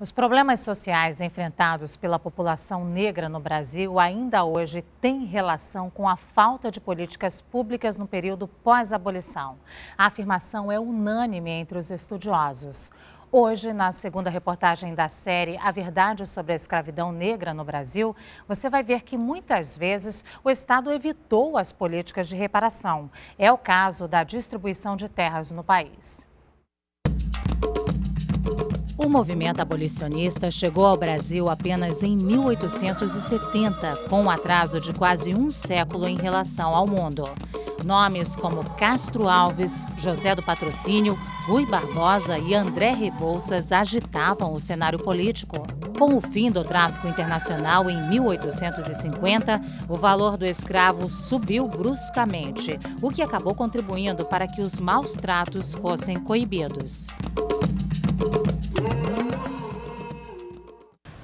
Os problemas sociais enfrentados pela população negra no Brasil ainda hoje têm relação com a falta de políticas públicas no período pós-abolição. A afirmação é unânime entre os estudiosos. Hoje, na segunda reportagem da série A Verdade sobre a Escravidão Negra no Brasil, você vai ver que muitas vezes o Estado evitou as políticas de reparação. É o caso da distribuição de terras no país. O movimento abolicionista chegou ao Brasil apenas em 1870, com um atraso de quase um século em relação ao mundo. Nomes como Castro Alves, José do Patrocínio, Rui Barbosa e André Rebouças agitavam o cenário político. Com o fim do tráfico internacional em 1850, o valor do escravo subiu bruscamente, o que acabou contribuindo para que os maus tratos fossem coibidos.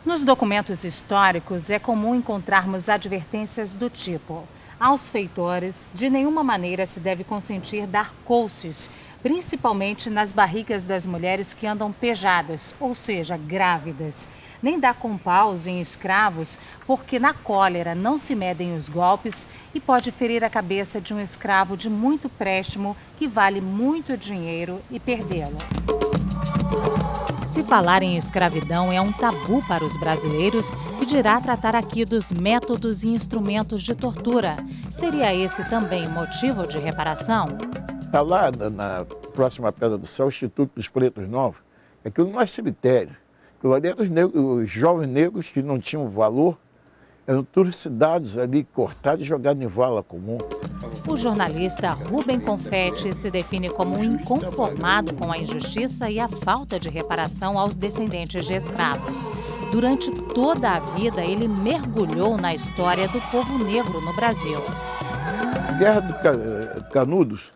Nos documentos históricos, é comum encontrarmos advertências do tipo: aos feitores, de nenhuma maneira se deve consentir dar couces, principalmente nas barrigas das mulheres que andam pejadas, ou seja, grávidas. Nem dar com paus em escravos, porque na cólera não se medem os golpes e pode ferir a cabeça de um escravo de muito préstimo que vale muito dinheiro e perdê-lo. Se falar em escravidão é um tabu para os brasileiros, que dirá tratar aqui dos métodos e instrumentos de tortura. Seria esse também motivo de reparação? Está lá na próxima Pedra do Céu, o Instituto dos Pretos Novos. Aquilo não é cemitério. Aquilo ali eram os jovens negros que não tinham valor, eram trucidados ali, cortados e jogados em vala comum. O jornalista Rubem Confetti se define como um inconformado com a injustiça e a falta de reparação aos descendentes de escravos. Durante toda a vida, ele mergulhou na história do povo negro no Brasil. Guerra do Canudos,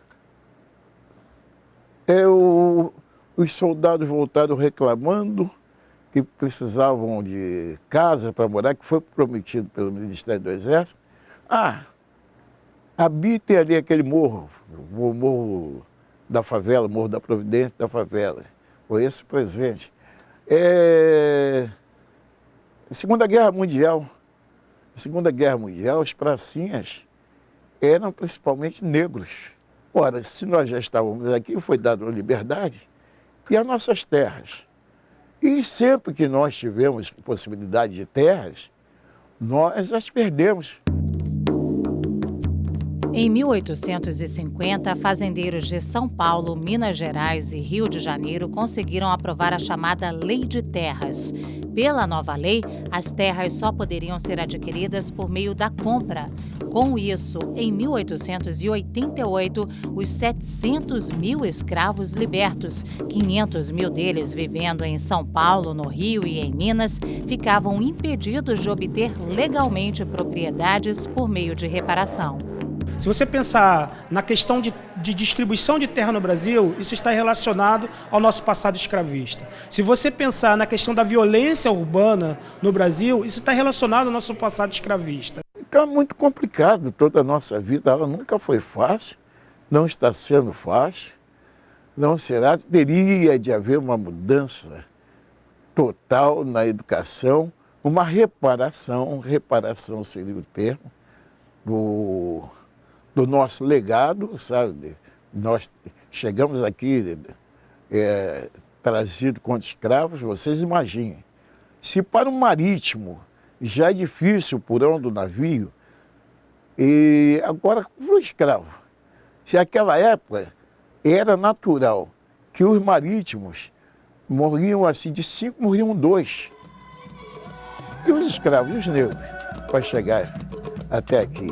os soldados voltaram reclamando que precisavam de casa para morar, que foi prometido pelo Ministério do Exército. Habitem ali aquele morro, o morro da favela, o morro da Providência da favela. Foi esse presente. Segunda Guerra Mundial, as pracinhas eram principalmente negros. Ora, se nós já estávamos aqui, foi dada a liberdade e as nossas terras. E sempre que nós tivemos possibilidade de terras, nós as perdemos. Em 1850, fazendeiros de São Paulo, Minas Gerais e Rio de Janeiro conseguiram aprovar a chamada Lei de Terras. Pela nova lei, as terras só poderiam ser adquiridas por meio da compra. Com isso, em 1888, os 700 mil escravos libertos, 500 mil deles vivendo em São Paulo, no Rio e em Minas, ficavam impedidos de obter legalmente propriedades por meio de reparação. Se você pensar na questão de distribuição de terra no Brasil, isso está relacionado ao nosso passado escravista. Se você pensar na questão da violência urbana no Brasil, isso está relacionado ao nosso passado escravista. Então é muito complicado toda a nossa vida, ela nunca foi fácil, não está sendo fácil, não será, teria de haver uma mudança total na educação, uma reparação seria o termo, do nosso legado, sabe? Nós chegamos aqui trazido contra escravos, vocês imaginem. Se para o marítimo já é difícil o porão do navio, e agora para o escravo. Se naquela época era natural que os marítimos morriam assim, de 5 morriam 2. E os escravos, os negros, para chegar até aqui.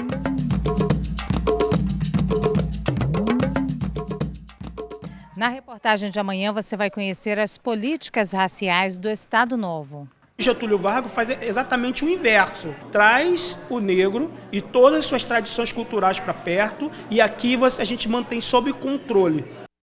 Na reportagem de amanhã, você vai conhecer as políticas raciais do Estado Novo. Getúlio Vargas faz exatamente o inverso. Traz o negro e todas as suas tradições culturais para perto e aqui a gente mantém sob controle.